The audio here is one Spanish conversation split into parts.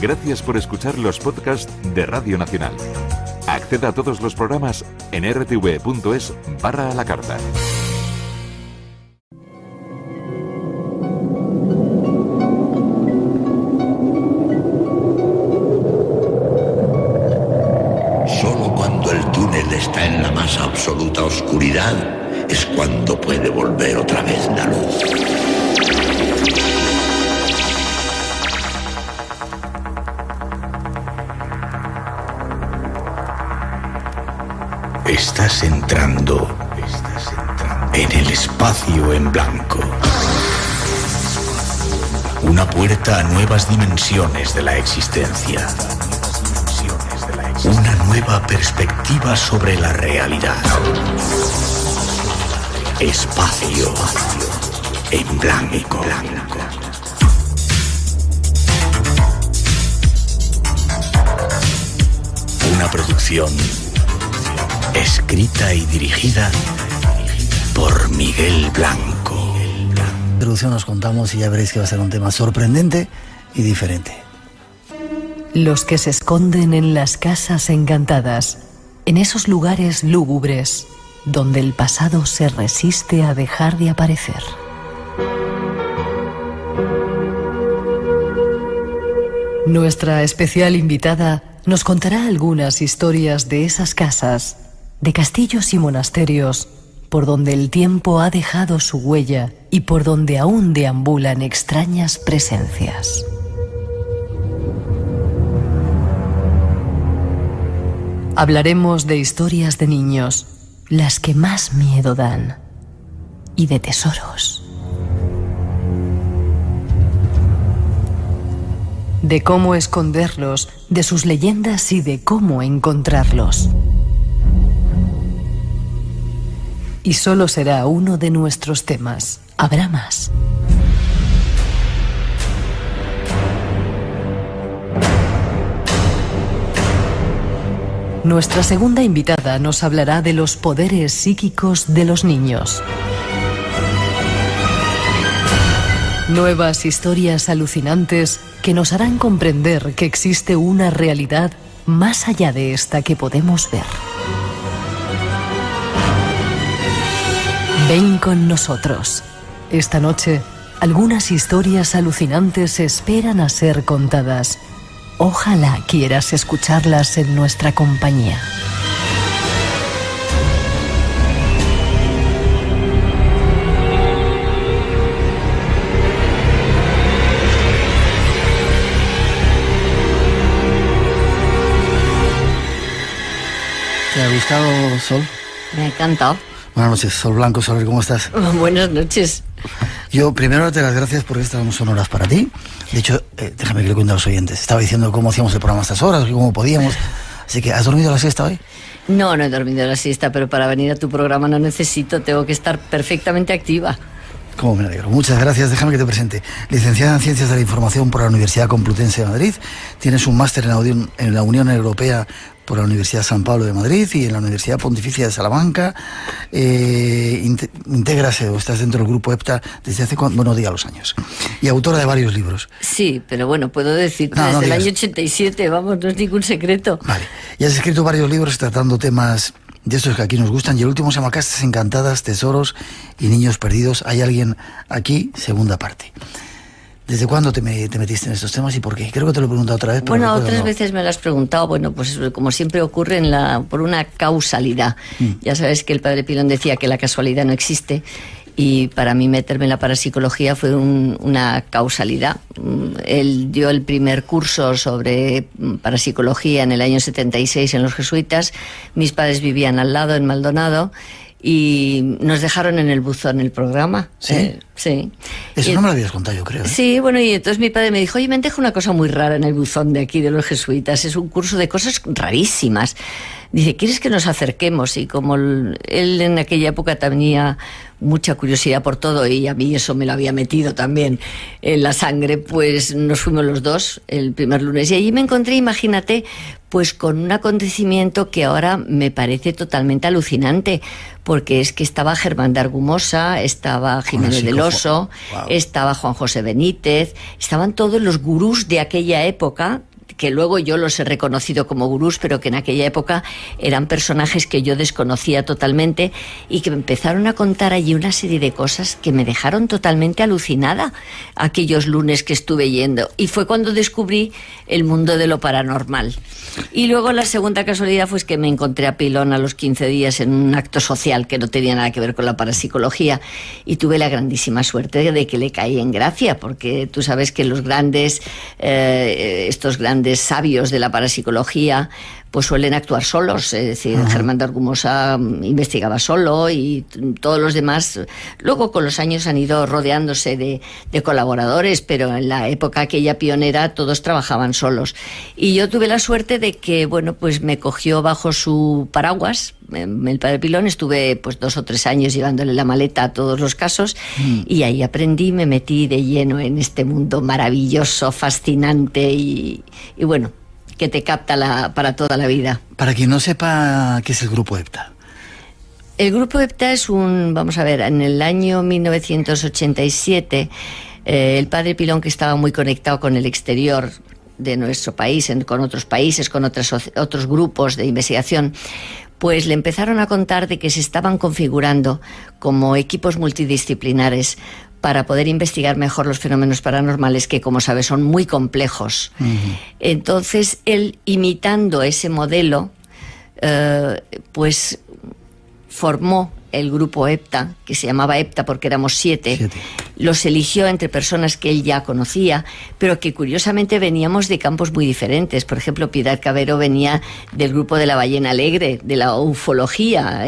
Gracias por escuchar los podcasts de Radio Nacional. Acceda a todos los programas en rtv.es/a la carta. Solo cuando el túnel está en la más absoluta oscuridad es cuando puede volver otra vez la luz. Estás entrando en el espacio en blanco. Una puerta a nuevas dimensiones de la existencia. Una nueva perspectiva sobre la realidad. Espacio en blanco. Una producción escrita y dirigida por Miguel Blanco. En la introducción nos contamos y ya veréis que va a ser un tema sorprendente y diferente. Los que se esconden en las casas encantadas, en esos lugares lúgubres, donde el pasado se resiste a dejar de aparecer. Nuestra especial invitada nos contará algunas historias de esas casas, de castillos y monasterios, por donde el tiempo ha dejado su huella y por donde aún deambulan extrañas presencias. Hablaremos de historias de niños, las que más miedo dan, y de tesoros. De cómo esconderlos, de sus leyendas y de cómo encontrarlos. Y solo será uno de nuestros temas. Habrá más. Nuestra segunda invitada nos hablará de los poderes psíquicos de los niños. Nuevas historias alucinantes que nos harán comprender que existe una realidad más allá de esta que podemos ver. Ven con nosotros. Esta noche, algunas historias alucinantes esperan a ser contadas. Ojalá quieras escucharlas en nuestra compañía. ¿Te ha gustado, Sol? Me ha encantado. Buenas noches, Sol Blanco. Sol, ¿cómo estás? Buenas noches. Yo primero darte las gracias porque estas son horas para ti. De hecho, déjame que le cuente a los oyentes. Estaba diciendo cómo hacíamos el programa a estas horas, cómo podíamos. Así que, ¿has dormido la siesta hoy? No he dormido la siesta, pero para venir a tu programa no necesito, tengo que estar perfectamente activa. Cómo me alegro. Muchas gracias. Déjame que te presente. Licenciada en Ciencias de la Información por la Universidad Complutense de Madrid. Tienes un máster en la Unión Europea por la Universidad San Pablo de Madrid y en la Universidad Pontificia de Salamanca. Integras o estás dentro del grupo EPTA desde hace, bueno, diga los años. Y autora de varios libros. Sí, pero bueno, puedo decirte desde el año 87, vamos, no es ningún secreto. Vale. Y has escrito varios libros tratando temas de estos que aquí nos gustan, y el último se llama Casas Encantadas, Tesoros y Niños Perdidos. Hay alguien aquí, segunda parte. ¿Desde cuándo te metiste en estos temas y por qué? Creo que te lo he preguntado otra vez. Pero bueno, otras veces me lo has preguntado. Bueno, pues como siempre ocurre por una causalidad. Ya sabes que el padre Pilón decía que la casualidad no existe. Y para mí meterme en la parapsicología fue una causalidad. Él dio el primer curso sobre parapsicología en el año 76 en los jesuitas. Mis padres vivían al lado, en Maldonado, y nos dejaron en el buzón el programa. ¿Sí? Sí. Eso no me lo habías contado, yo creo. Sí, bueno, y entonces mi padre me dijo, oye, me dejo una cosa muy rara en el buzón de aquí, de los jesuitas. Es un curso de cosas rarísimas. Dice, ¿quieres que nos acerquemos? Y como él en aquella época tenía mucha curiosidad por todo, y a mí eso me lo había metido también en la sangre, pues nos fuimos los dos el primer lunes. Y allí me encontré, imagínate, pues con un acontecimiento que ahora me parece totalmente alucinante, porque es que estaba Germán de Argumosa, estaba Jiménez del Veloso, estaba Juan José Benítez, estaban todos los gurús de aquella época, que luego yo los he reconocido como gurús, pero que en aquella época eran personajes que yo desconocía totalmente y que me empezaron a contar allí una serie de cosas que me dejaron totalmente alucinada aquellos lunes que estuve yendo. Y fue cuando descubrí el mundo de lo paranormal. Y luego la segunda casualidad fue que me encontré a Pilón a los 15 días en un acto social que no tenía nada que ver con la parapsicología, y tuve la grandísima suerte de que le caí en gracia, porque tú sabes que los grandes, estos grandes sabios de la parapsicología pues suelen actuar solos, es decir, Germán de Argumosa investigaba solo y todos los demás luego con los años han ido rodeándose de colaboradores, pero en la época aquella pionera todos trabajaban solos. Y yo tuve la suerte de que, bueno, pues me cogió bajo su paraguas el padre Pilón, estuve pues 2 o 3 años llevándole la maleta a todos los casos y ahí aprendí, me metí de lleno en este mundo maravilloso, fascinante y bueno, que te capta para toda la vida. Para quien no sepa qué es el Grupo EPTA. El Grupo EPTA es vamos a ver, en el año 1987, el padre Pilón, que estaba muy conectado con el exterior de nuestro país, con otros países, con otros grupos de investigación, pues le empezaron a contar de que se estaban configurando como equipos multidisciplinares para poder investigar mejor los fenómenos paranormales, que, como sabes, son muy complejos. Entonces, él, imitando ese modelo, pues formó el grupo EPTA, que se llamaba EPTA porque éramos 7. Los eligió entre personas que él ya conocía, pero que curiosamente veníamos de campos muy diferentes. Por ejemplo, Piedad Cabero venía del grupo de la ballena alegre, de la ufología,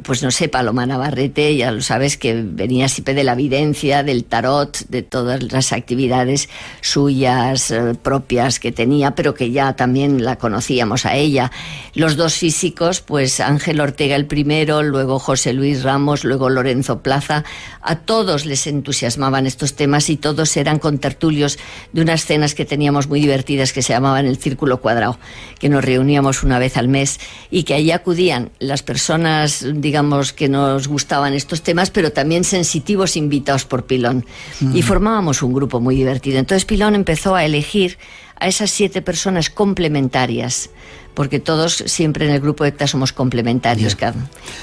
pues no sé, Paloma Navarrete, ya lo sabes, que venía siempre de la evidencia, del tarot, de todas las actividades suyas propias que tenía, pero que ya también la conocíamos a ella. Los 2 físicos, pues Ángel Ortega el primero, luego José Luis Ramos, luego Lorenzo Plaza. A todos les entusiasmaban estos temas y todos eran contertulios de unas cenas que teníamos muy divertidas que se llamaban el Círculo Cuadrado, que nos reuníamos una vez al mes y que allí acudían las personas, digamos, que nos gustaban estos temas, pero también sensitivos invitados por Pilón. Y formábamos un grupo muy divertido. Entonces Pilón empezó a elegir a esas 7 personas complementarias, porque todos siempre en el grupo EPTA somos complementarios,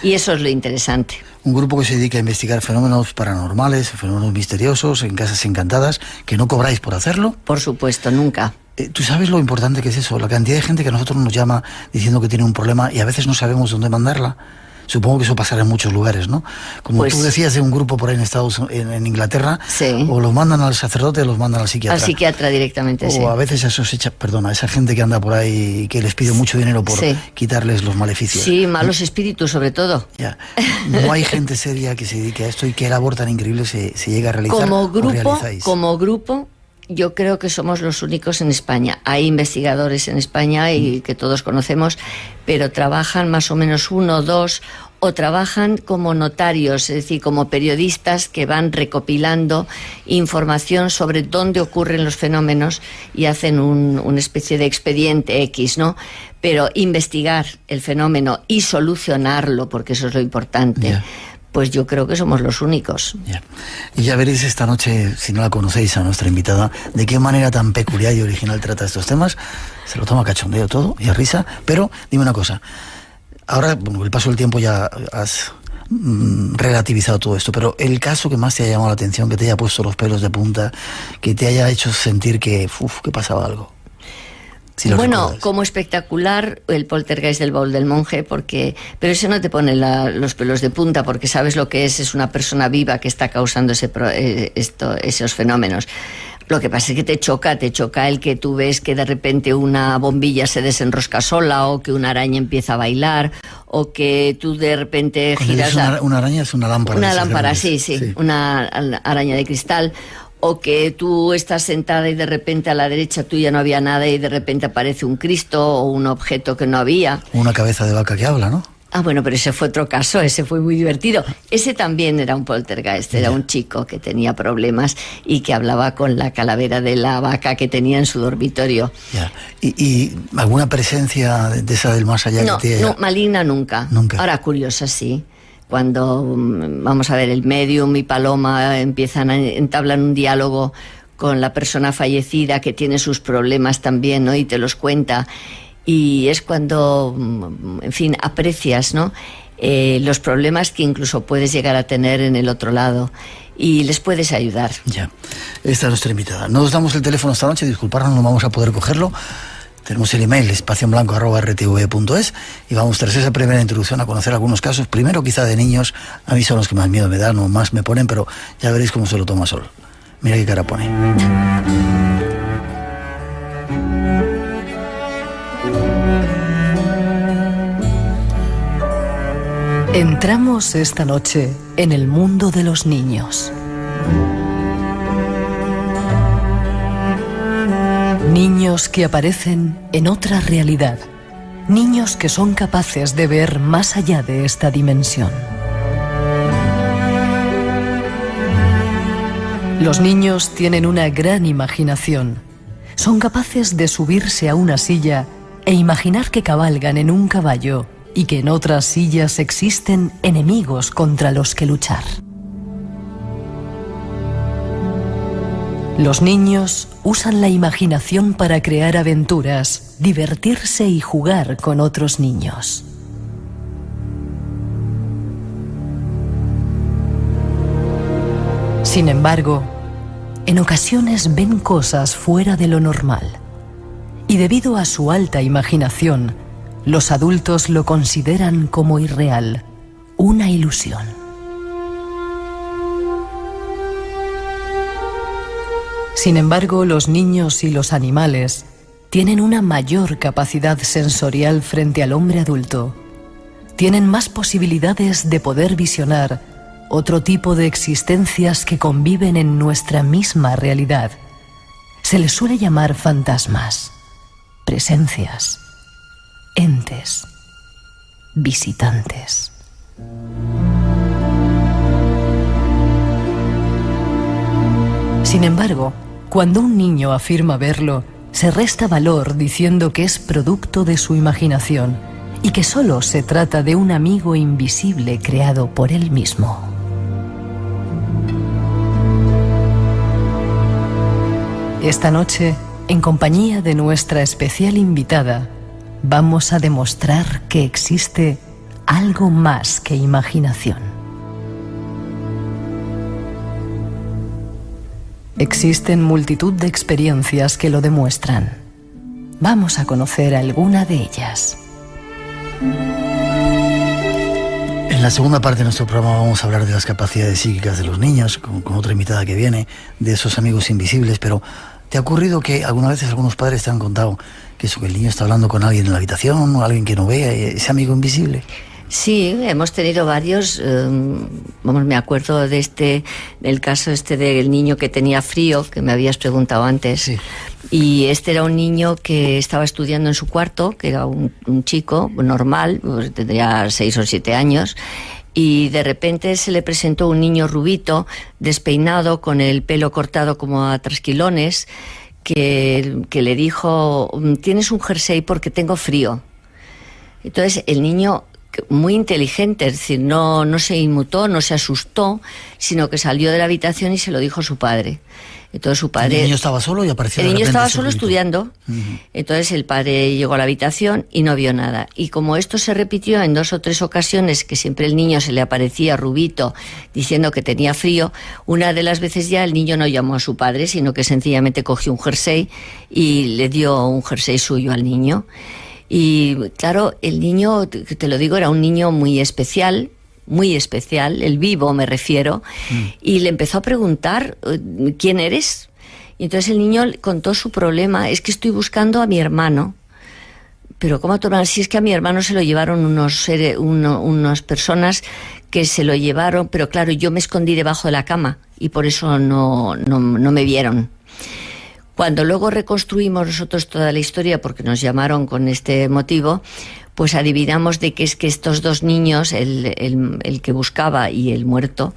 y eso es lo interesante. Un grupo que se dedica a investigar fenómenos paranormales, fenómenos misteriosos, en casas encantadas, que no cobráis por hacerlo. Por supuesto, nunca. ¿Tú sabes lo importante que es eso? La cantidad de gente que a nosotros nos llama diciendo que tiene un problema y a veces no sabemos dónde mandarla. Supongo que eso pasará en muchos lugares, ¿no? Como pues, tú decías de un grupo por ahí en Inglaterra, sí, o los mandan al sacerdote o los mandan al psiquiatra. Al psiquiatra directamente, o sí. O a veces a esa gente que anda por ahí que les pide mucho dinero por quitarles los maleficios. Sí, malos espíritus sobre todo. Ya. No hay gente seria que se dedique a esto y qué labor tan increíble se llega a realizar. Como grupo, yo creo que somos los únicos en España. Hay investigadores en España y que todos conocemos, pero trabajan más o menos 1 o 2, o trabajan como notarios, es decir, como periodistas que van recopilando información sobre dónde ocurren los fenómenos y hacen una especie de expediente X, ¿no? Pero investigar el fenómeno y solucionarlo, porque eso es lo importante. Yeah. Pues yo creo que somos los únicos. Yeah. Y ya veréis esta noche, si no la conocéis a nuestra invitada, de qué manera tan peculiar y original trata estos temas. Se lo toma a cachondeo todo y a risa. Pero dime una cosa, ahora, bueno, el paso del tiempo ya has relativizado todo esto, pero el caso que más te haya llamado la atención, que te haya puesto los pelos de punta, que te haya hecho sentir que pasaba algo. Si bueno, recuerdas. Como espectacular el poltergeist del baúl del monje, pero eso no te pone los pelos de punta, porque sabes lo que es una persona viva que está causando esos fenómenos. Lo que pasa es que te choca el que tú ves que de repente una bombilla se desenrosca sola, o que una araña empieza a bailar, o que tú de repente giras... Una araña es una lámpara. Una lámpara, sí, una araña de cristal. O que tú estás sentada y de repente a la derecha tuya no había nada y de repente aparece un Cristo o un objeto que no había. Una cabeza de vaca que habla, ¿no? Ah, bueno, pero ese fue otro caso, ese fue muy divertido. Ese también era un poltergeist, era un chico que tenía problemas y que hablaba con la calavera de la vaca que tenía en su dormitorio. Ya. ¿Y alguna presencia de esa del más allá? No, maligna nunca. Ahora, curiosa sí. cuando, vamos a ver, el médium y Paloma entablan un diálogo con la persona fallecida que tiene sus problemas también, ¿no? Y te los cuenta. Y es cuando, en fin, aprecias, ¿no? Los problemas que incluso puedes llegar a tener en el otro lado y les puedes ayudar. Ya, esta es nuestra invitada. No os damos el teléfono esta noche, disculparnos, no vamos a poder cogerlo. Tenemos el email espacioenblanco@rtv.es y vamos tras esa primera introducción a conocer algunos casos, primero quizá de niños. A mí son los que más miedo me dan o más me ponen, pero ya veréis cómo se lo toma Sol. Mira qué cara pone. Entramos esta noche en el mundo de los niños. Niños que aparecen en otra realidad. Niños que son capaces de ver más allá de esta dimensión. Los niños tienen una gran imaginación. Son capaces de subirse a una silla e imaginar que cabalgan en un caballo y que en otras sillas existen enemigos contra los que luchar. Los niños usan la imaginación para crear aventuras, divertirse y jugar con otros niños. Sin embargo, en ocasiones ven cosas fuera de lo normal. Y debido a su alta imaginación, los adultos lo consideran como irreal, una ilusión. Sin embargo, los niños y los animales tienen una mayor capacidad sensorial frente al hombre adulto. Tienen más posibilidades de poder visionar otro tipo de existencias que conviven en nuestra misma realidad. Se les suele llamar fantasmas, presencias, entes, visitantes. Sin embargo, cuando un niño afirma verlo, se resta valor diciendo que es producto de su imaginación y que solo se trata de un amigo invisible creado por él mismo. Esta noche, en compañía de nuestra especial invitada, vamos a demostrar que existe algo más que imaginación. Existen multitud de experiencias que lo demuestran. Vamos a conocer alguna de ellas. En la segunda parte de nuestro programa vamos a hablar de las capacidades psíquicas de los niños, con otra invitada que viene, de esos amigos invisibles, pero ¿te ha ocurrido que algunas veces algunos padres te han contado que el niño está hablando con alguien en la habitación o alguien que no ve, ese amigo invisible? Sí, hemos tenido varios. Me acuerdo del caso del niño que tenía frío, que me habías preguntado antes. Sí. Y este era un niño que estaba estudiando en su cuarto, que era un chico normal, pues tendría 6 o 7 años. Y de repente se le presentó un niño rubito, despeinado, con el pelo cortado como a trasquilones, que le dijo: tienes un jersey porque tengo frío. Entonces el niño, muy inteligente, es decir, no se inmutó, no se asustó, sino que salió de la habitación y se lo dijo a su padre. Entonces su padre... ¿El niño estaba solo y apareció de repente? El niño estaba solo estudiando. Entonces el padre llegó a la habitación y no vio nada. Y como esto se repitió en 2 o 3 ocasiones, que siempre el niño se le aparecía rubito diciendo que tenía frío, una de las veces ya el niño no llamó a su padre, sino que sencillamente cogió un jersey y le dio un jersey suyo al niño. Y claro, el niño, te lo digo, era un niño muy especial, el vivo me refiero, y le empezó a preguntar: ¿quién eres? Y entonces el niño contó su problema: es que estoy buscando a mi hermano. Pero ¿cómo a tu hermano? Si es que a mi hermano se lo llevaron unas personas que se lo llevaron, pero claro, yo me escondí debajo de la cama y por eso no me vieron. Cuando luego reconstruimos nosotros toda la historia, porque nos llamaron con este motivo, pues adivinamos de que es que estos 2 niños, el que buscaba y el muerto,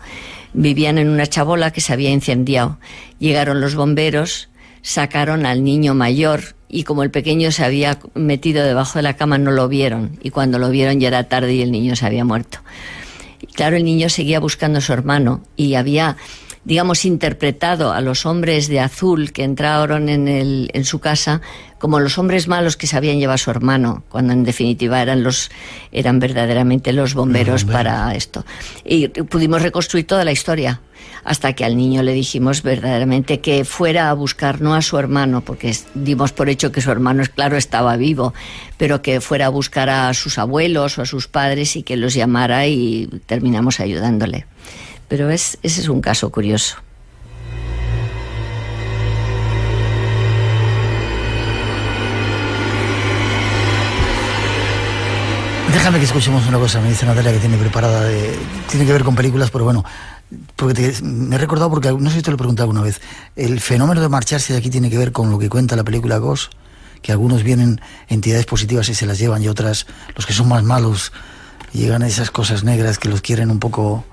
vivían en una chabola que se había incendiado. Llegaron los bomberos, sacaron al niño mayor y como el pequeño se había metido debajo de la cama no lo vieron. Y cuando lo vieron ya era tarde y el niño se había muerto. claro, el niño seguía buscando a su hermano y había, digamos, interpretado a los hombres de azul que entraron en su casa como los hombres malos que se habían llevado a su hermano, cuando en definitiva eran verdaderamente los bomberos para esto. Y pudimos reconstruir toda la historia, hasta que al niño le dijimos verdaderamente que fuera a buscar no a su hermano, porque dimos por hecho que su hermano, claro, estaba vivo, pero que fuera a buscar a sus abuelos o a sus padres y que los llamara, y terminamos ayudándole. Pero ese es un caso curioso. Déjame que escuchemos una cosa, me dice Natalia que tiene preparada, tiene que ver con películas, pero bueno, porque me he recordado, porque no sé si te lo he preguntado alguna vez, el fenómeno de marcharse de aquí tiene que ver con lo que cuenta la película Ghost, que algunos vienen entidades positivas y se las llevan, y otras, los que son más malos, llegan a esas cosas negras que los quieren un poco...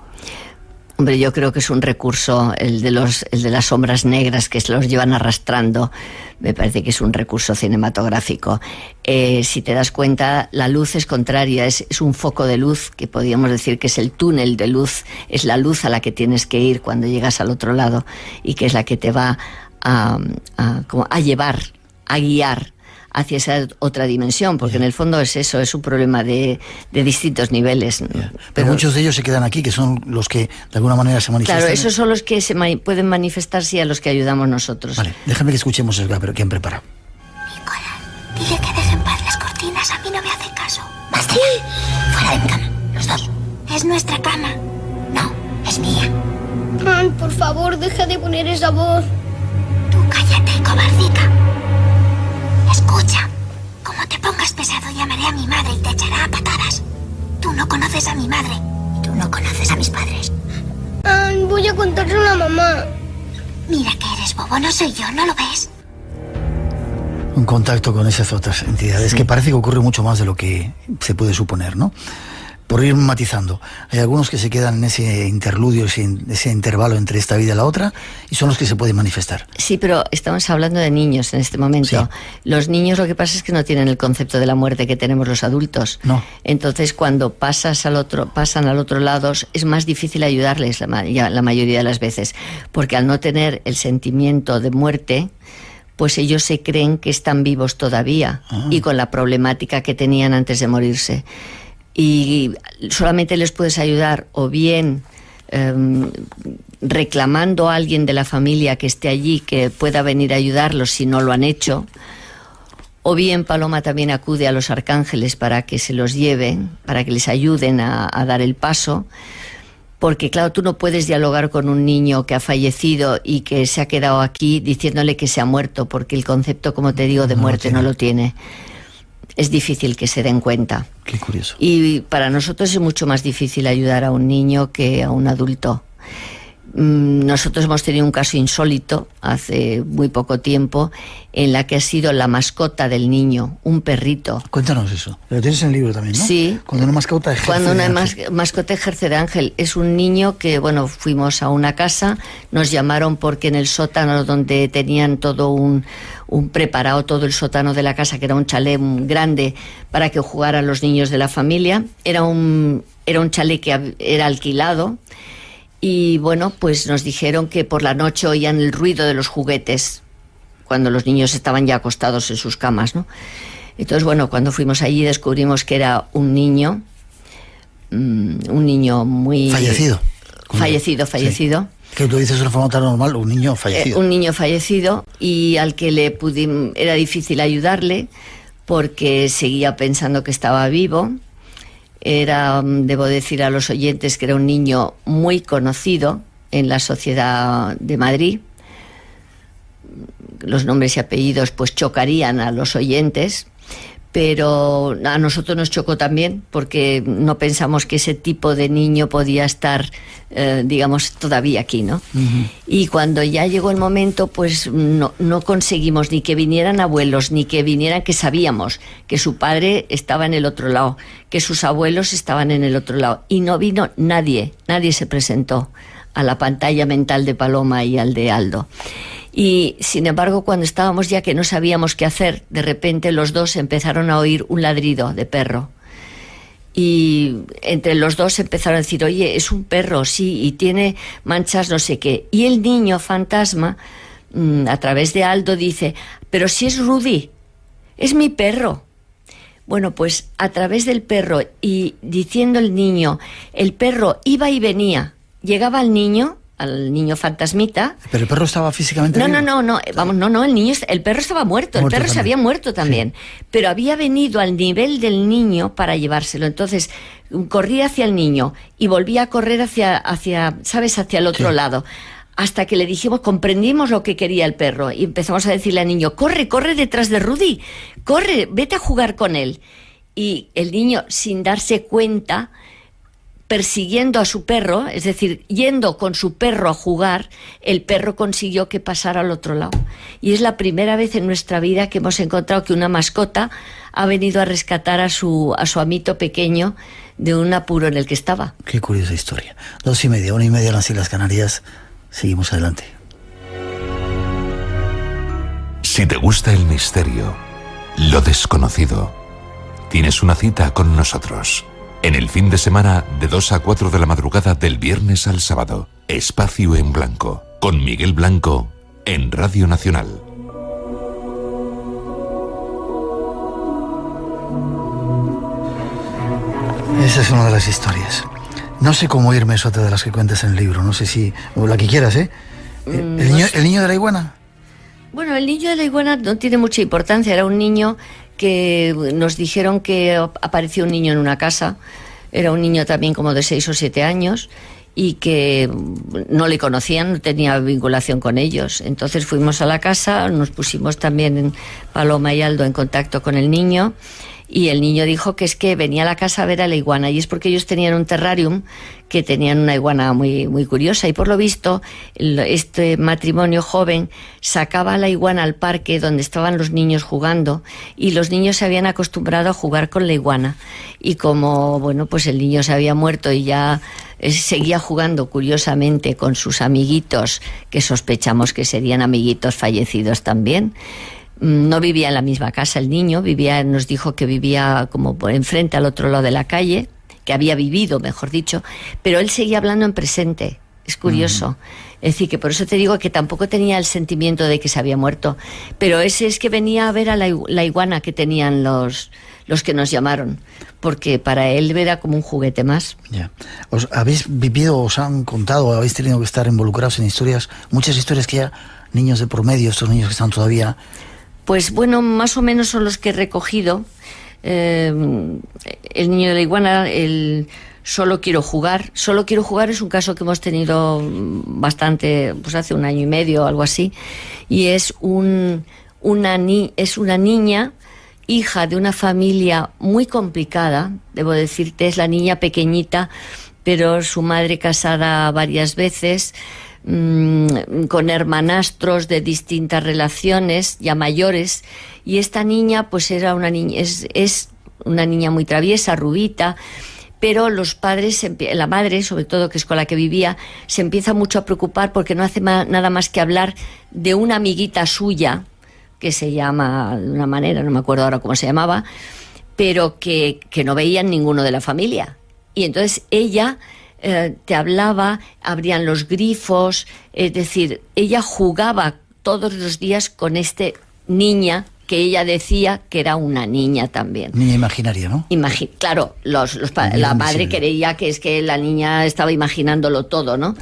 Hombre, yo creo que es un recurso, el de las sombras negras que se los llevan arrastrando. Me parece que es un recurso cinematográfico. Si te das cuenta, la luz es contraria, es un foco de luz, que podríamos decir que es el túnel de luz, es la luz a la que tienes que ir cuando llegas al otro lado, y que es la que te va a llevar, a guiar hacia esa otra dimensión, porque en el fondo es eso, es un problema de distintos niveles. Pero muchos de ellos se quedan aquí, que son los que de alguna manera se manifiestan. Claro, esos son los que pueden manifestarse y a los que ayudamos nosotros. Vale, déjame que escuchemos eso, pero ¿quién prepara? Nicola, dile que deje en paz las cortinas, a mí no me hacen caso. Basta ya, fuera de mi cama, los dos. Es nuestra cama. No, es mía. Ay, por favor, deja de poner esa voz. Tú cállate, cobardica. Escucha, como te pongas pesado, llamaré a mi madre y te echará a patadas. Tú no conoces a mi madre y tú no conoces a mis padres. Ay, voy a contárselo a mamá. Mira que eres bobo, no soy yo, ¿no lo ves? Un contacto con esas otras entidades, que parece que ocurre mucho más de lo que se puede suponer, ¿no? Por ir matizando, hay algunos que se quedan en ese interludio, ese intervalo entre esta vida y la otra, y son los que se pueden manifestar. Sí, pero estamos hablando de niños en este momento. Sí. Los niños, lo que pasa es que no tienen el concepto de la muerte que tenemos los adultos. No. Entonces, cuando pasan al otro lado, es más difícil ayudarles la mayoría de las veces, porque al no tener el sentimiento de muerte, pues ellos se creen que están vivos todavía, y con la problemática que tenían antes de morirse. Y solamente les puedes ayudar o bien reclamando a alguien de la familia que esté allí, que pueda venir a ayudarlos si no lo han hecho, o bien Paloma también acude a los arcángeles para que se los lleven, para que les ayuden a dar el paso, porque claro, tú no puedes dialogar con un niño que ha fallecido y que se ha quedado aquí diciéndole que se ha muerto, porque el concepto, como te digo, de muerte no lo tiene. Es difícil que se den cuenta. Qué curioso. Y para nosotros es mucho más difícil ayudar a un niño que a un adulto. Nosotros hemos tenido un caso insólito hace muy poco tiempo, en la que ha sido la mascota del niño, un perrito. Cuéntanos eso. Lo tienes en el libro también, ¿no? Sí. Cuando una mascota ejerce Cuando una de ángel. mascota ejerce de ángel. Es un niño que, bueno, fuimos a una casa, nos llamaron porque en el sótano donde tenían todo un preparado, todo el sótano de la casa, que era un chalet grande para que jugaran los niños de la familia, era un chalet que era alquilado. Y bueno, pues nos dijeron que por la noche oían el ruido de los juguetes cuando los niños estaban ya acostados en sus camas, ¿no? Entonces, bueno, cuando fuimos allí descubrimos que era un niño muy... Fallecido. Fallecido. Sí. Que tú dices de una forma tan normal, un niño fallecido. Un niño fallecido, y al que era difícil ayudarle porque seguía pensando que estaba vivo. Debo decir a los oyentes que era un niño muy conocido en la sociedad de Madrid. Los nombres y apellidos pues chocarían a los oyentes, pero a nosotros nos chocó también, porque no pensamos que ese tipo de niño podía estar, digamos, todavía aquí, ¿no? Uh-huh. Y cuando ya llegó el momento, pues no conseguimos ni que vinieran abuelos, ni que vinieran, que sabíamos que su padre estaba en el otro lado, que sus abuelos estaban en el otro lado, y no vino nadie se presentó a la pantalla mental de Paloma y al de Aldo. Y sin embargo, cuando estábamos ya que no sabíamos qué hacer, de repente los dos empezaron a oír un ladrido de perro. Y entre los dos empezaron a decir, oye, es un perro, sí, y tiene manchas no sé qué. Y el niño fantasma, a través de Aldo, dice, pero si es Rudy, es mi perro. Bueno, pues a través del perro y diciendo el niño, el perro iba y venía, llegaba al niño fantasmita. Pero el perro estaba físicamente vivo. No, el perro estaba muerto, el perro también. se había muerto también, sí. Pero había venido al nivel del niño para llevárselo. Entonces corría hacia el niño y volvía a correr hacia el otro lado. Hasta que le dijimos, comprendimos lo que quería el perro y empezamos a decirle al niño, corre detrás de Rudy, corre, vete a jugar con él. Y el niño, sin darse cuenta, persiguiendo a su perro, es decir, yendo con su perro a jugar, el perro consiguió que pasara al otro lado. Y es la primera vez en nuestra vida que hemos encontrado que una mascota ha venido a rescatar a su amito pequeño de un apuro en el que estaba. Qué curiosa historia. 2:30, 1:30 en las Islas Canarias. Seguimos adelante. Si te gusta el misterio, lo desconocido, tienes una cita con nosotros. En el fin de semana, de 2 a 4 de la madrugada del viernes al sábado, Espacio en Blanco, con Miguel Blanco, en Radio Nacional. Esa es una de las historias. No sé cómo irme es otra de las que cuentas en el libro. No sé si... o la que quieras, ¿eh? ¿El niño de la iguana? Bueno, el niño de la iguana no tiene mucha importancia. Era un niño que nos dijeron que apareció un niño en una casa. Era un niño también como de 6 o 7 años y que no le conocían, no tenía vinculación con ellos. Entonces fuimos a la casa, nos pusimos también Paloma y Aldo en contacto con el niño. Y el niño dijo que es que venía a la casa a ver a la iguana, y es porque ellos tenían un terrarium que tenían una iguana muy, muy curiosa, y por lo visto este matrimonio joven sacaba a la iguana al parque donde estaban los niños jugando, y los niños se habían acostumbrado a jugar con la iguana, y como bueno, pues el niño se había muerto y ya seguía jugando curiosamente con sus amiguitos, que sospechamos que serían amiguitos fallecidos también. No vivía en la misma casa el niño, nos dijo que vivía como por enfrente al otro lado de la calle, que había vivido, mejor dicho, pero él seguía hablando en presente. Es curioso. Es decir, que por eso te digo que tampoco tenía el sentimiento de que se había muerto, pero ese es que venía a ver a la iguana que tenían los que nos llamaron, porque para él era como un juguete más. Ya. ¿Os habéis vivido, os han contado, habéis tenido que estar involucrados en historias, muchas historias que ya niños de por medio, estos niños que están todavía... Pues bueno, más o menos son los que he recogido. El niño de la iguana, el Solo quiero jugar. Solo quiero jugar es un caso que hemos tenido bastante, pues hace 1 año y medio o algo así. Y es una niña, hija de una familia muy complicada, debo decirte, es la niña pequeñita, pero su madre casada varias veces, con hermanastros de distintas relaciones, ya mayores, y esta niña pues era una niña, es una niña muy traviesa, rubita, pero los padres, la madre sobre todo, que es con la que vivía, se empieza mucho a preocupar porque no hace nada más que hablar de una amiguita suya, que se llama de una manera, no me acuerdo ahora cómo se llamaba, pero que no veían ninguno de la familia. Y entonces ella... te hablaba, abrían los grifos, es decir, ella jugaba todos los días con esta niña que ella decía que era una niña también. Niña imaginaria, ¿no? Claro, la madre creía que es que la niña estaba imaginándolo todo, ¿no?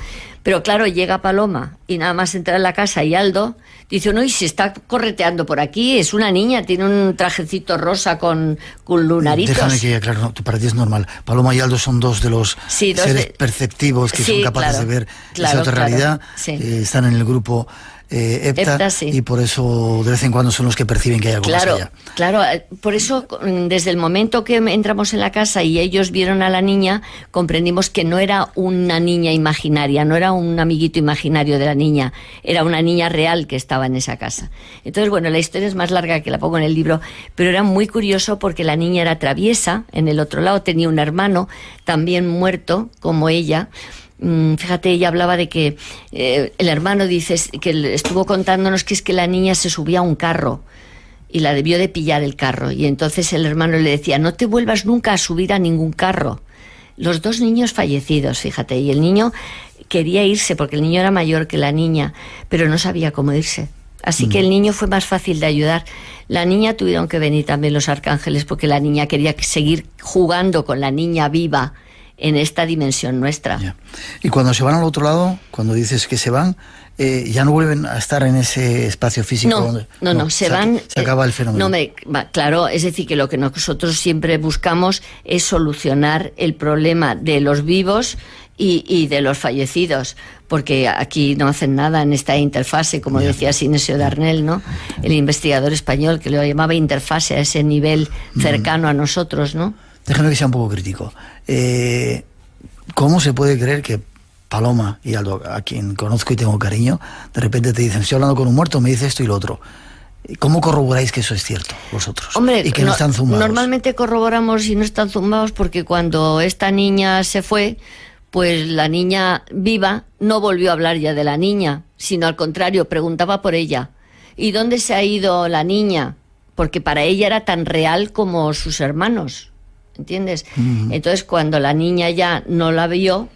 Pero claro, llega Paloma y nada más entrar en la casa y Aldo dice, no, y se está correteando por aquí, es una niña, tiene un trajecito rosa con lunaritos. Déjame que aclare, no, para ti es normal. Paloma y Aldo son dos de los seres perceptivos que son capaces de ver esa otra realidad. Sí. Están en el grupo EPTA, sí. Y por eso de vez en cuando son los que perciben que hay algo más allá. Claro, por eso desde el momento que entramos en la casa y ellos vieron a la niña, comprendimos que no era una niña imaginaria, no era un amiguito imaginario de la niña, era una niña real que estaba en esa casa. Entonces, bueno, la historia es más larga que la pongo en el libro, pero era muy curioso porque la niña era traviesa, en el otro lado tenía un hermano también muerto como ella. Fíjate, ella hablaba de que el hermano dice que estuvo contándonos que es que la niña se subía a un carro y la debió de pillar el carro. Y entonces el hermano le decía, no te vuelvas nunca a subir a ningún carro. Los 2 niños fallecidos, fíjate, y el niño quería irse porque el niño era mayor que la niña, pero no sabía cómo irse. Así que el niño fue más fácil de ayudar. La niña tuvieron que venir también los arcángeles porque la niña quería seguir jugando con la niña viva en esta dimensión nuestra. Ya. Y cuando se van al otro lado, cuando dices que se van, ya no vuelven a estar en ese espacio físico. No, se van. Se acaba el fenómeno. Claro, es decir, que lo que nosotros siempre buscamos es solucionar el problema de los vivos y de los fallecidos, porque aquí no hacen nada en esta interfase, como decía Sinesio Darnell, ¿no? El investigador español, que lo llamaba interfase a ese nivel cercano a nosotros, ¿no? Déjame que sea un poco crítico. ¿Cómo se puede creer que Paloma y Aldo, a quien conozco y tengo cariño, de repente te dicen, estoy hablando con un muerto, me dice esto y lo otro? ¿Cómo corroboráis que eso es cierto, vosotros? Hombre, y que no están zumbados. Normalmente corroboramos y no están zumbados porque cuando esta niña se fue, pues la niña viva no volvió a hablar ya de la niña, sino al contrario, preguntaba por ella. ¿Y dónde se ha ido la niña? Porque para ella era tan real como sus hermanos, ¿entiendes? Entonces, cuando la niña ya no la vio,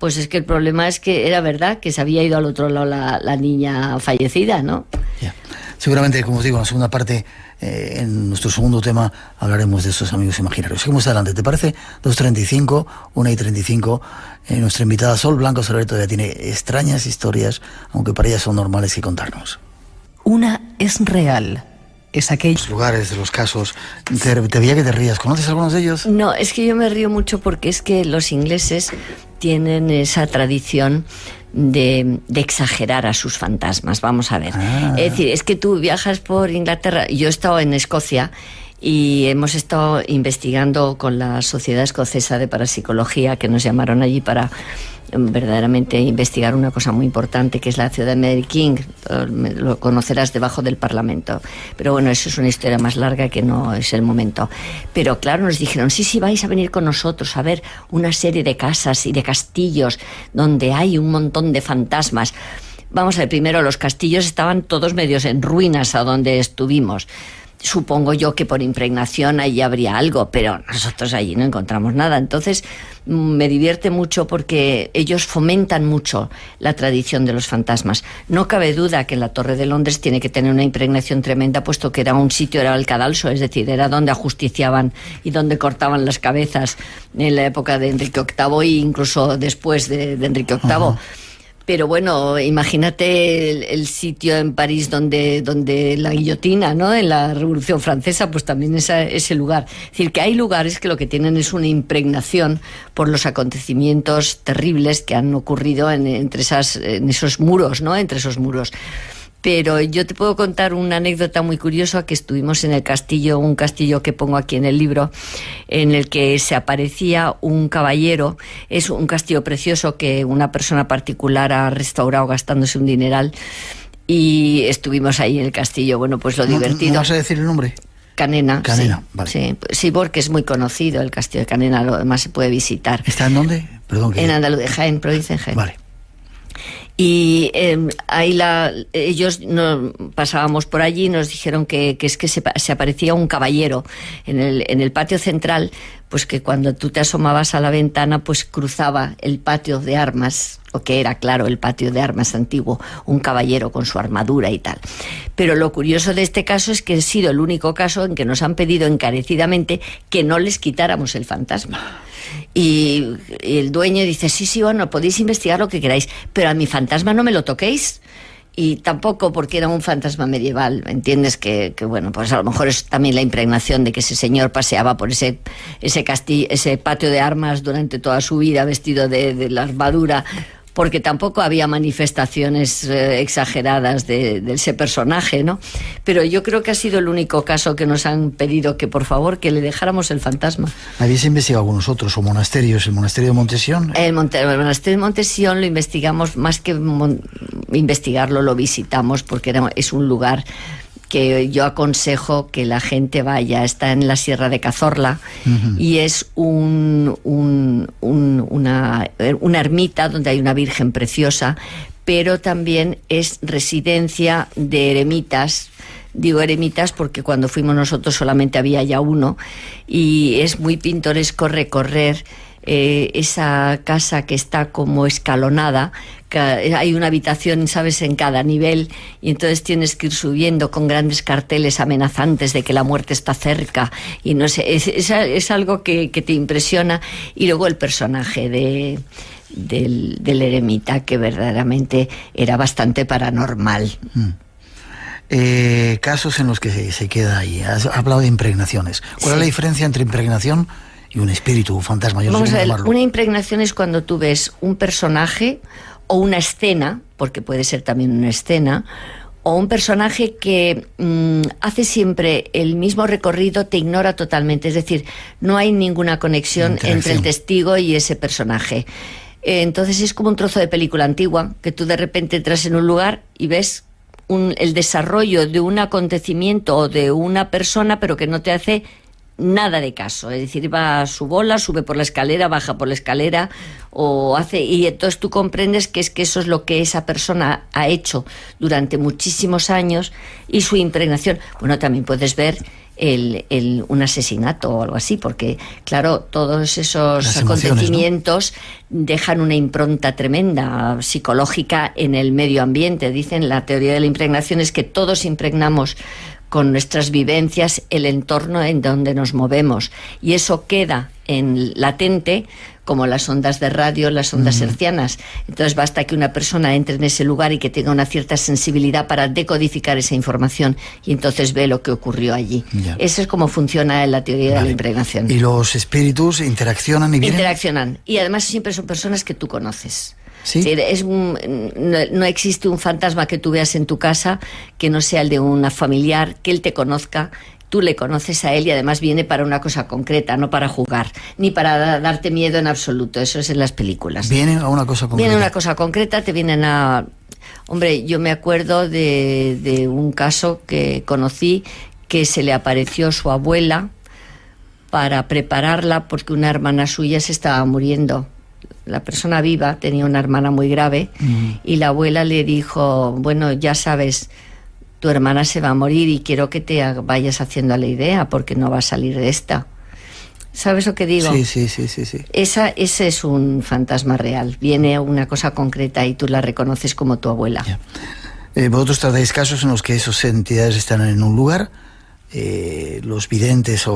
pues es que el problema es que era verdad que se había ido al otro lado la niña fallecida, ¿no? Yeah. Seguramente, como os digo, en la segunda parte, en nuestro segundo tema, hablaremos de esos amigos imaginarios. Seguimos adelante, ¿te parece? 2:35, 1:35. Nuestra invitada Sol Blanco Soler todavía tiene extrañas historias, aunque para ella son normales, que contarnos. Una es real. Es aquel... Los lugares, de los casos. Te veía que te rías. ¿Conoces algunos de ellos? No, es que yo me río mucho porque es que los ingleses tienen esa tradición de exagerar a sus fantasmas. Vamos a ver. Es decir, es que tú viajas por Inglaterra. Yo he estado en Escocia y hemos estado investigando con la Sociedad Escocesa de Parapsicología, que nos llamaron allí para verdaderamente investigar una cosa muy importante, que es la ciudad de Mary King. Lo conocerás debajo del Parlamento, pero bueno, eso es una historia más larga que no es el momento. Pero claro, nos dijeron, sí, vais a venir con nosotros a ver una serie de casas y de castillos donde hay un montón de fantasmas. Vamos a ver, primero, los castillos estaban todos medios en ruinas a donde estuvimos. Supongo yo que por impregnación allí habría algo, pero nosotros allí no encontramos nada. Entonces me divierte mucho porque ellos fomentan mucho la tradición de los fantasmas. No cabe duda que la Torre de Londres tiene que tener una impregnación tremenda, puesto que era un sitio, era el cadalso, es decir, era donde ajusticiaban y donde cortaban las cabezas en la época de Enrique VIII e incluso después de Enrique VIII. Uh-huh. Pero bueno, imagínate el sitio en París donde la guillotina, ¿no? En la Revolución Francesa, pues también ese lugar. Es decir, que hay lugares que lo que tienen es una impregnación por los acontecimientos terribles que han ocurrido en esos muros, ¿no? Entre esos muros. Pero yo te puedo contar una anécdota muy curiosa, que estuvimos en el castillo, un castillo que pongo aquí en el libro, en el que se aparecía un caballero. Es un castillo precioso que una persona particular ha restaurado gastándose un dineral, y estuvimos ahí en el castillo. Bueno, pues lo divertido... ¿No vas a decir el nombre? Canena, Canena, sí, vale. Sí, porque es muy conocido el castillo de Canena, lo demás se puede visitar. ¿Está en dónde? Perdón, en Andalucía, Jaén, provincia de Jaén. Vale. Y ahí ellos pasábamos por allí y nos dijeron que es que se aparecía un caballero en el patio central, pues que cuando tú te asomabas a la ventana, pues cruzaba el patio de armas, o que era, claro, el patio de armas antiguo, un caballero con su armadura y tal. Pero lo curioso de este caso es que ha sido el único caso en que nos han pedido encarecidamente que no les quitáramos el fantasma. Y el dueño dice, sí, bueno, podéis investigar lo que queráis, pero a mi fantasma no me lo toquéis. Y tampoco porque era un fantasma medieval, ¿entiendes? Que bueno, pues a lo mejor es también la impregnación de que ese señor paseaba por ese castillo, ese patio de armas durante toda su vida, vestido de la armadura, porque tampoco había manifestaciones exageradas de ese personaje, ¿no? Pero yo creo que ha sido el único caso que nos han pedido que por favor que le dejáramos el fantasma. ¿Habéis investigado algunos otros o monasterios? ¿El monasterio de Montesión? El monasterio de Montesión lo investigamos, más que investigarlo, lo visitamos, porque es un lugar que yo aconsejo que la gente vaya. Está en la Sierra de Cazorla. Uh-huh. Y es una ermita donde hay una virgen preciosa, pero también es residencia de eremitas Digo eremitas porque cuando fuimos nosotros solamente había ya uno, y es muy pintoresco recorrer esa casa que está como escalonada, que hay una habitación, ¿sabes?, en cada nivel, y entonces tienes que ir subiendo con grandes carteles amenazantes de que la muerte está cerca, y no sé, es algo que te impresiona. Y luego el personaje del eremita, que verdaderamente era bastante paranormal. Casos en los que se queda ahí. Has hablado de impregnaciones. ¿Cuál es la diferencia entre impregnación y un espíritu, un fantasma? Yo no sé cómo llamarlo. Una impregnación es cuando tú ves un personaje o una escena, porque puede ser también una escena, o un personaje que hace siempre el mismo recorrido, te ignora totalmente. Es decir, no hay ninguna conexión entre el testigo y ese personaje. Entonces es como un trozo de película antigua, que tú de repente entras en un lugar y ves el desarrollo de un acontecimiento o de una persona, pero que no te hace nada de caso. Es decir, va a su bola, sube por la escalera, baja por la escalera, y entonces tú comprendes que eso es lo que esa persona ha hecho durante muchísimos años, y su impregnación. Bueno, también puedes ver un asesinato o algo así, porque claro, todos esos acontecimientos, ¿no?, dejan una impronta tremenda psicológica en el medio ambiente. Dicen, la teoría de la impregnación es que todos impregnamos con nuestras vivencias el entorno en donde nos movemos, y eso queda en latente, como las ondas de radio, las ondas hertzianas. Entonces basta que una persona entre en ese lugar y que tenga una cierta sensibilidad para decodificar esa información, y entonces ve lo que ocurrió allí. Ya. Eso es como funciona la teoría de la impregnación. ¿Y los espíritus interaccionan y vienen? Interaccionan, y además siempre son personas que tú conoces. ¿Sí? No existe un fantasma que tú veas en tu casa que no sea el de una familiar, que él te conozca. Tú le conoces a él, y además viene para una cosa concreta, no para jugar, ni para darte miedo en absoluto. Eso es en las películas. ¿Vienen a una cosa concreta? Vienen a una cosa concreta, te vienen a... Hombre, yo me acuerdo de un caso que conocí, que se le apareció su abuela para prepararla porque una hermana suya se estaba muriendo. La persona viva tenía una hermana muy grave, y la abuela le dijo, bueno, ya sabes, tu hermana se va a morir y quiero que te vayas haciendo a la idea porque no va a salir de esta. ¿Sabes lo que digo? Sí. Ese es un fantasma real. Viene una cosa concreta y tú la reconoces como tu abuela. Vosotros tratáis casos en los que esas entidades están en un lugar, los videntes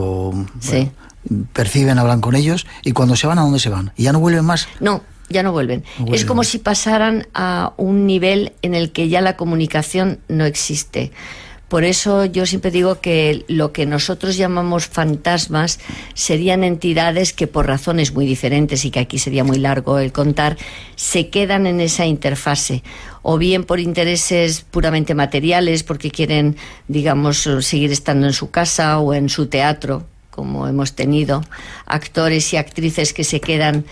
perciben, hablan con ellos, y cuando se van, ¿a dónde se van? ¿Y ya no vuelven más? No, ya no vuelven. Es como si pasaran a un nivel en el que ya la comunicación no existe. Por eso yo siempre digo que lo que nosotros llamamos fantasmas serían entidades que, por razones muy diferentes, y que aquí sería muy largo el contar, se quedan en esa interfase, o bien por intereses puramente materiales, porque quieren, digamos, seguir estando en su casa o en su teatro, como hemos tenido actores y actrices que se quedan,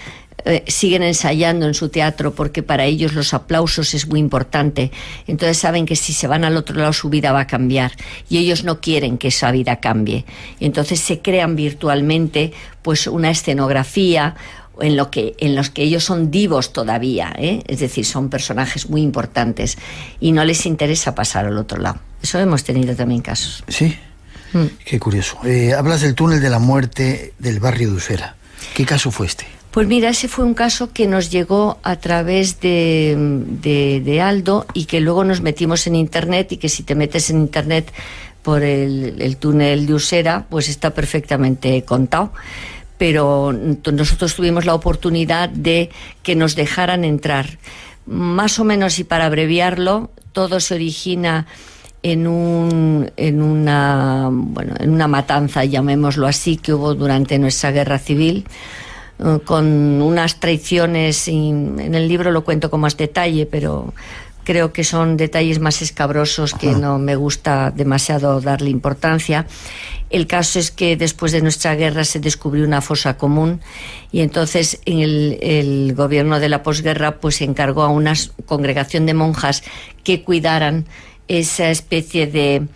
siguen ensayando en su teatro porque para ellos los aplausos es muy importante. Entonces saben que si se van al otro lado su vida va a cambiar, y ellos no quieren que esa vida cambie. Y entonces se crean virtualmente pues una escenografía en los que ellos son divos todavía, es decir, son personajes muy importantes y no les interesa pasar al otro lado. Eso hemos tenido también casos. Sí. Qué curioso. Hablas del túnel de la muerte del barrio de Usera. ¿Qué caso fue este? Pues mira, ese fue un caso que nos llegó a través de Aldo, y que luego nos metimos en internet, y que si te metes en internet por el túnel de Usera, pues está perfectamente contado. Pero nosotros tuvimos la oportunidad de que nos dejaran entrar. Más o menos, y para abreviarlo, todo se origina en una matanza, llamémoslo así, que hubo durante nuestra guerra civil, con unas traiciones, y en el libro lo cuento con más detalle, pero creo que son detalles más escabrosos que no me gusta demasiado darle importancia. El caso es que después de nuestra guerra se descubrió una fosa común, y entonces el gobierno de la posguerra pues encargó a una congregación de monjas que cuidaran esa especie de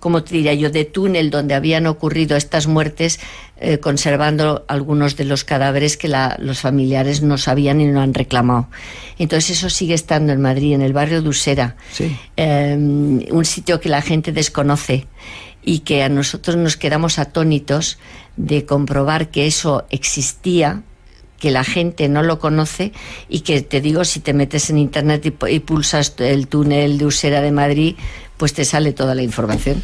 como te diría yo, de túnel donde habían ocurrido estas muertes, conservando algunos de los cadáveres que los familiares no sabían y no han reclamado. Entonces eso sigue estando en Madrid, en el barrio de Usera, Sí. Un sitio que la gente desconoce y que a nosotros nos quedamos atónitos de comprobar que eso existía, que la gente no lo conoce y que, te digo, si te metes en internet y pulsas el túnel de Usera de Madrid, pues te sale toda la información.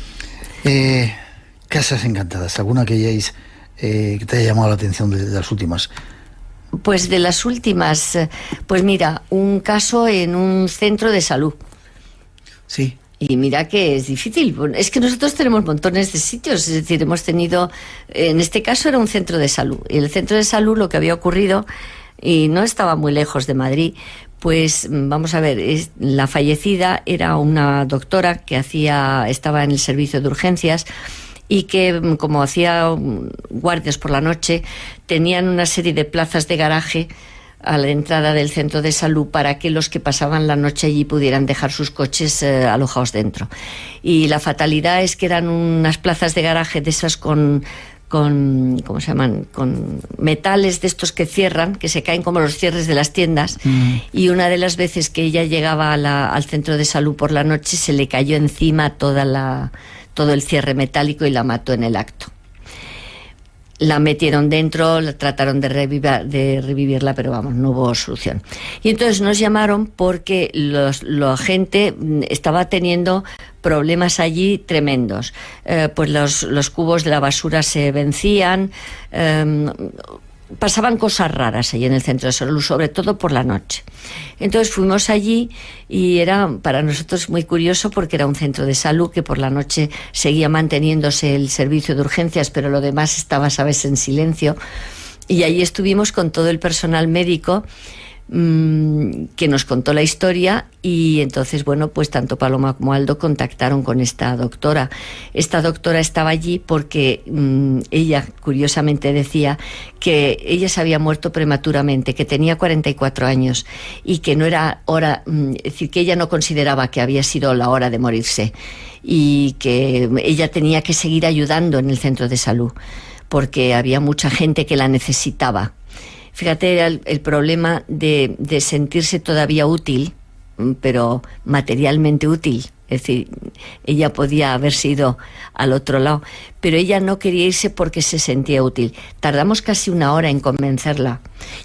Casas encantadas, ¿alguna que hayáis que te haya llamado la atención de las últimas? Pues de las últimas, pues mira, un caso en un centro de salud. Sí. Y mira que es difícil. Es que nosotros tenemos montones de sitios. Es decir, hemos tenido... En este caso era un centro de salud. Y el centro de salud, lo que había ocurrido, y no estaba muy lejos de Madrid, pues vamos a ver, la fallecida era una doctora que estaba en el servicio de urgencias y que, como hacía guardias por la noche, tenían una serie de plazas de garaje a la entrada del centro de salud para que los que pasaban la noche allí pudieran dejar sus coches alojados dentro. Y la fatalidad es que eran unas plazas de garaje de esas con ¿cómo se llaman? Con metales de estos que cierran, que se caen como los cierres de las tiendas. Y una de las veces que ella llegaba al centro de salud por la noche, se le cayó encima todo el cierre metálico y la mató en el acto. La metieron dentro, trataron de revivirla, pero vamos, no hubo solución. Y entonces nos llamaron porque la gente estaba teniendo problemas allí tremendos. Pues los cubos de la basura se vencían, pasaban cosas raras allí en el centro de salud, sobre todo por la noche. Entonces fuimos allí y era para nosotros muy curioso porque era un centro de salud que por la noche seguía manteniéndose el servicio de urgencias, pero lo demás estaba, sabes, en silencio. Y allí estuvimos con todo el personal médico que nos contó la historia y entonces, bueno, pues tanto Paloma como Aldo contactaron con esta doctora. Esta doctora estaba allí porque ella curiosamente decía que ella se había muerto prematuramente, que tenía 44 años y que no era hora, es decir, que ella no consideraba que había sido la hora de morirse y que ella tenía que seguir ayudando en el centro de salud porque había mucha gente que la necesitaba. Fíjate, era el problema de sentirse todavía útil, pero materialmente útil. Es decir, ella podía haber sido al otro lado, pero ella no quería irse porque se sentía útil. Tardamos casi una hora en convencerla.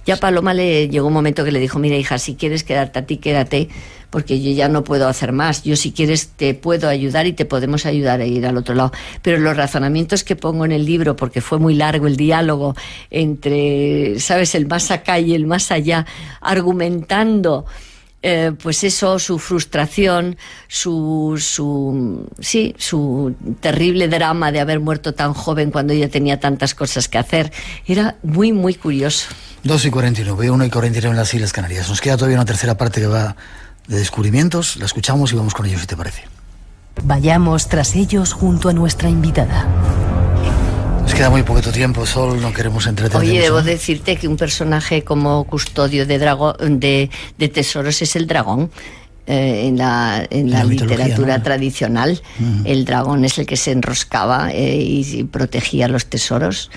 Ya a Paloma le llegó un momento que le dijo, mira hija, si quieres quedarte a ti, quédate, porque yo ya no puedo hacer más. Yo si quieres te puedo ayudar y te podemos ayudar a ir al otro lado. Pero los razonamientos que pongo en el libro, porque fue muy largo el diálogo entre, ¿sabes?, el más acá y el más allá, argumentando pues eso, su frustración, su terrible drama de haber muerto tan joven cuando ella tenía tantas cosas que hacer. Era muy, muy curioso. 2:49, 1:49 en las Islas Canarias. Nos queda todavía una tercera parte que va de descubrimientos. La escuchamos y vamos con ellos, si te parece. Vayamos tras ellos junto a nuestra invitada. Nos queda muy poquito tiempo, Sol, no queremos entretenernos. Oye, debo decirte que un personaje como custodio de tesoros es el dragón. En la literatura, ¿no?, tradicional, el dragón es el que se enroscaba y protegía los tesoros.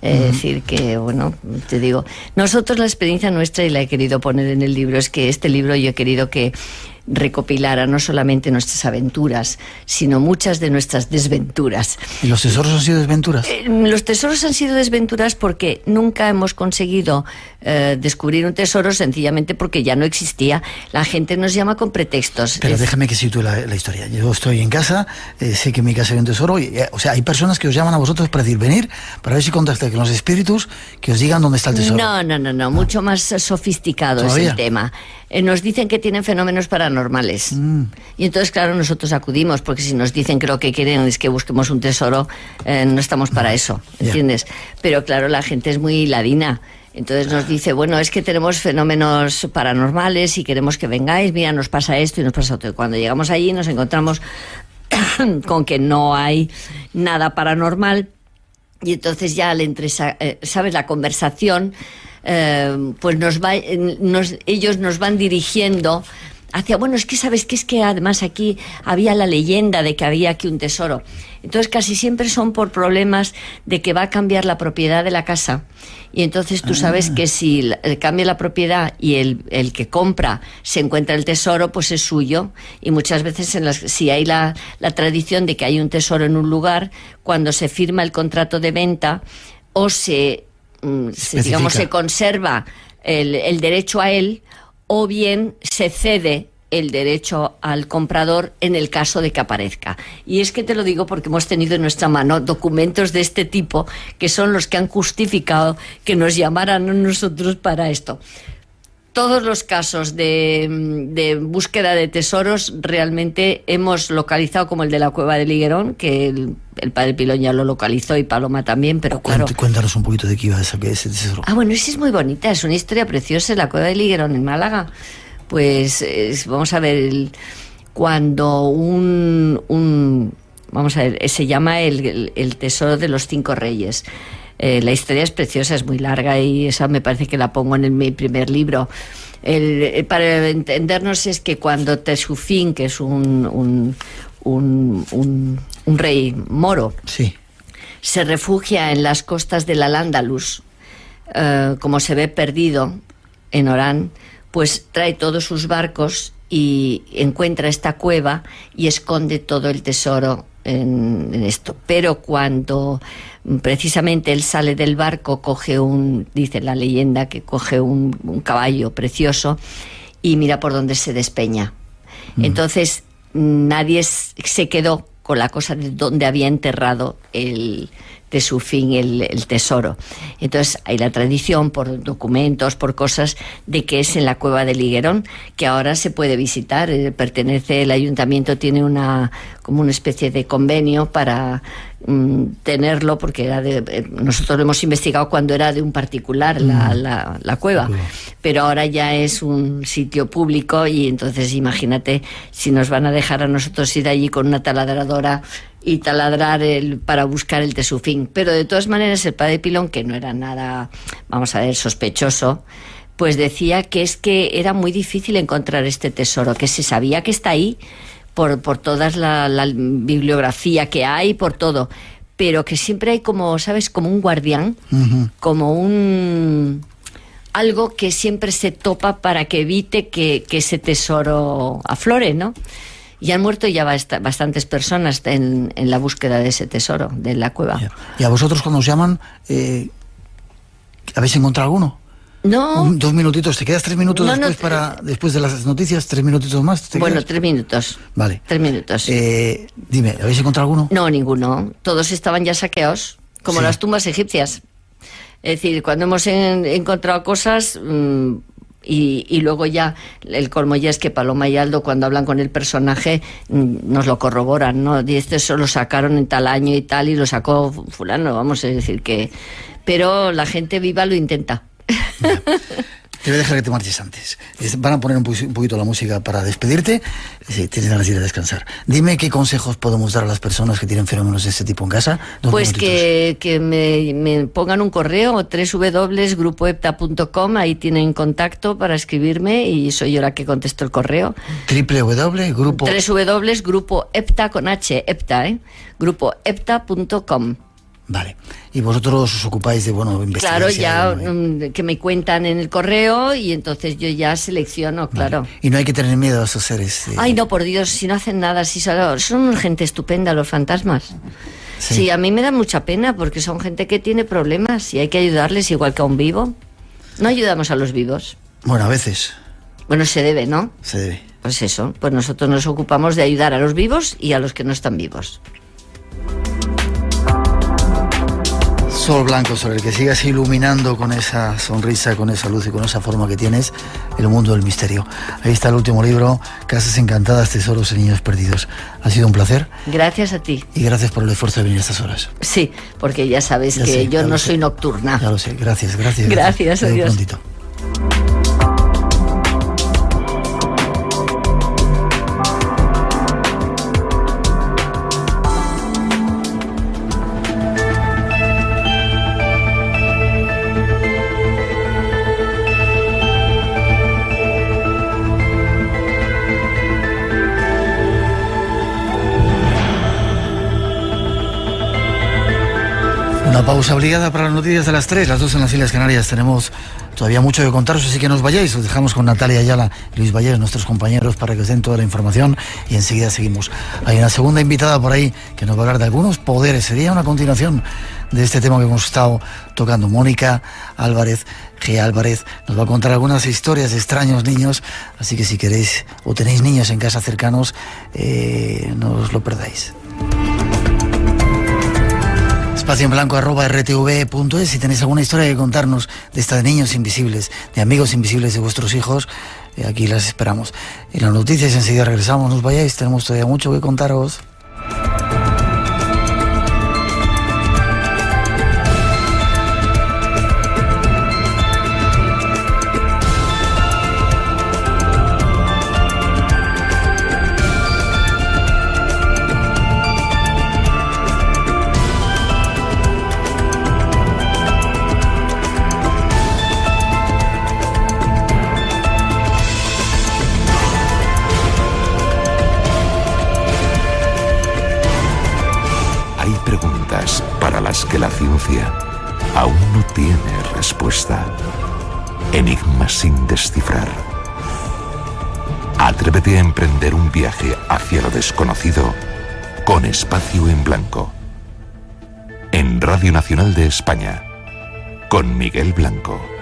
Es decir, que, bueno, te digo, nosotros la experiencia nuestra, y la he querido poner en el libro, es que este libro yo he querido que recopilara no solamente nuestras aventuras, sino muchas de nuestras desventuras. ¿Y los tesoros han sido desventuras? Los tesoros han sido desventuras porque nunca hemos conseguido descubrir un tesoro, sencillamente porque ya no existía. La gente nos llama con pretextos. Pero déjame que sitúe la historia. Yo estoy en casa, sé que en mi casa hay un tesoro, o sea, hay personas que os llaman a vosotros para decir, venir, para ver si contactáis con los espíritus que os digan dónde está el tesoro. No, mucho más sofisticado ¿todavía? Es el tema. Nos dicen que tienen fenómenos paranormales. Y entonces, claro, nosotros acudimos, porque si nos dicen que lo que quieren es que busquemos un tesoro, no estamos para eso, ¿entiendes? Pero claro, la gente es muy ladina. Entonces nos dice, bueno, es que tenemos fenómenos paranormales y queremos que vengáis, mira, nos pasa esto y nos pasa otro. Y cuando llegamos allí nos encontramos con que no hay nada paranormal y entonces ya ¿sabes? La conversación, pues ellos nos van dirigiendo hacía, bueno, es que sabes que es que además aquí había la leyenda de que había aquí un tesoro. Entonces casi siempre son por problemas de que va a cambiar la propiedad de la casa. Y entonces tú sabes que si cambia la propiedad y el que compra se encuentra el tesoro, pues es suyo. Y muchas veces si hay la tradición de que hay un tesoro en un lugar, cuando se firma el contrato de venta o se conserva el derecho a él, o bien se cede el derecho al comprador en el caso de que aparezca. Y es que te lo digo porque hemos tenido en nuestra mano documentos de este tipo que son los que han justificado que nos llamaran a nosotros para esto. Todos los casos de búsqueda de tesoros realmente hemos localizado, como el de la cueva de Liguerón, que el padre Pilón ya lo localizó y Paloma también, pero claro... Cuéntanos un poquito de qué iba ese tesoro. Bueno, esa es muy bonita, es una historia preciosa, la cueva de Liguerón en Málaga. Pues vamos a ver, cuando vamos a ver, se llama el tesoro de los 5 reyes. La historia es preciosa, es muy larga y esa me parece que la pongo en mi primer libro. Para entendernos es que cuando Tesufín, que es un rey moro, sí, se refugia en las costas del Al-Ándalus, como se ve perdido en Orán, pues trae todos sus barcos y encuentra esta cueva y esconde todo el tesoro en esto. Pero cuando precisamente él sale del barco, dice la leyenda que coge un caballo precioso y mira por dónde se despeña. Entonces nadie se quedó con la cosa de dónde había enterrado de su fin el tesoro. Entonces hay la tradición por documentos, por cosas, de que es en la cueva de Liguerón, que ahora se puede visitar. El ayuntamiento tiene como una especie de convenio para tenerlo, porque nosotros lo hemos investigado cuando era de un particular la cueva, pero ahora ya es un sitio público y entonces imagínate si nos van a dejar a nosotros ir allí con una taladradora y taladrar para buscar el tesufín. Pero de todas maneras el padre Pilón, que no era nada, vamos a ver, sospechoso, pues decía que es que era muy difícil encontrar este tesoro, que se sabía que está ahí por toda la bibliografía que hay, por todo, pero que siempre hay como, ¿sabes?, como un guardián, como algo que siempre se topa para que evite que ese tesoro aflore, ¿no? Y han muerto ya bastantes personas en la búsqueda de ese tesoro, de la cueva. ¿Y a vosotros cuando os llaman, habéis encontrado alguno? No. 2 minutitos, ¿te quedas 3 minutos después de las noticias? 3 minutitos más. Bueno, 3 minutos. Vale. 3 minutos. Dime, ¿habéis encontrado alguno? No, ninguno. Todos estaban ya saqueados, como las tumbas egipcias. Es decir, cuando hemos encontrado cosas, y luego ya el colmo ya es que Paloma y Aldo, cuando hablan con el personaje, nos lo corroboran, ¿no? Y eso lo sacaron en tal año y tal, y lo sacó fulano, vamos a decir que... Pero la gente viva lo intenta. Ya. Te voy a dejar que te marches antes. Van a poner un poquito la música para despedirte. Sí, tienes ganas de ir a descansar. Dime qué consejos podemos dar a las personas que tienen fenómenos de este tipo en casa. Pues que me pongan un correo, www.grupoepta.com, ahí tienen contacto para escribirme y soy yo la que contesto el correo. www.grupoepta con H, Epta, grupoepta.com. Vale. Y vosotros os ocupáis de, investigar. Claro, ya que me cuentan en el correo y entonces yo ya selecciono, claro. Vale. Y no hay que tener miedo a esos seres. Ay, no, por Dios, si no hacen nada, si son gente estupenda los fantasmas. Sí, a mí me da mucha pena porque son gente que tiene problemas y hay que ayudarles igual que a un vivo. No ayudamos a los vivos. Bueno, a veces. Bueno, se debe, ¿no? Se debe. Pues eso, pues nosotros nos ocupamos de ayudar a los vivos y a los que no están vivos. Sol blanco sobre el que sigas iluminando con esa sonrisa, con esa luz y con esa forma que tienes el mundo del misterio. Ahí está el último libro, Casas Encantadas, Tesoros y Niños Perdidos. Ha sido un placer. Gracias a ti. Y gracias por el esfuerzo de venir a estas horas. Sí, porque ya sabes que yo no soy nocturna. Ya lo sé, gracias. Gracias, adiós. Prontito. Una pausa obligada para las noticias de las 3, las 2 en las Islas Canarias. Tenemos todavía mucho que contaros, así que no os vayáis. Os dejamos con Natalia Ayala y Luis Valles, nuestros compañeros, para que os den toda la información y enseguida seguimos. Hay una segunda invitada por ahí que nos va a hablar de algunos poderes. Sería una continuación de este tema que hemos estado tocando. Mónica Álvarez, G. Álvarez, nos va a contar algunas historias de extraños niños, así que si queréis o tenéis niños en casa cercanos, no os lo perdáis. Espacio en blanco @rtv.es. Si tenéis alguna historia que contarnos de esta de niños invisibles, de amigos invisibles de vuestros hijos, aquí las esperamos. Y las noticias enseguida regresamos, no os vayáis, tenemos todavía mucho que contaros. Para las que la ciencia aún no tiene respuesta. Enigmas sin descifrar. Atrévete a emprender un viaje hacia lo desconocido con Espacio en Blanco. En Radio Nacional de España, con Miguel Blanco.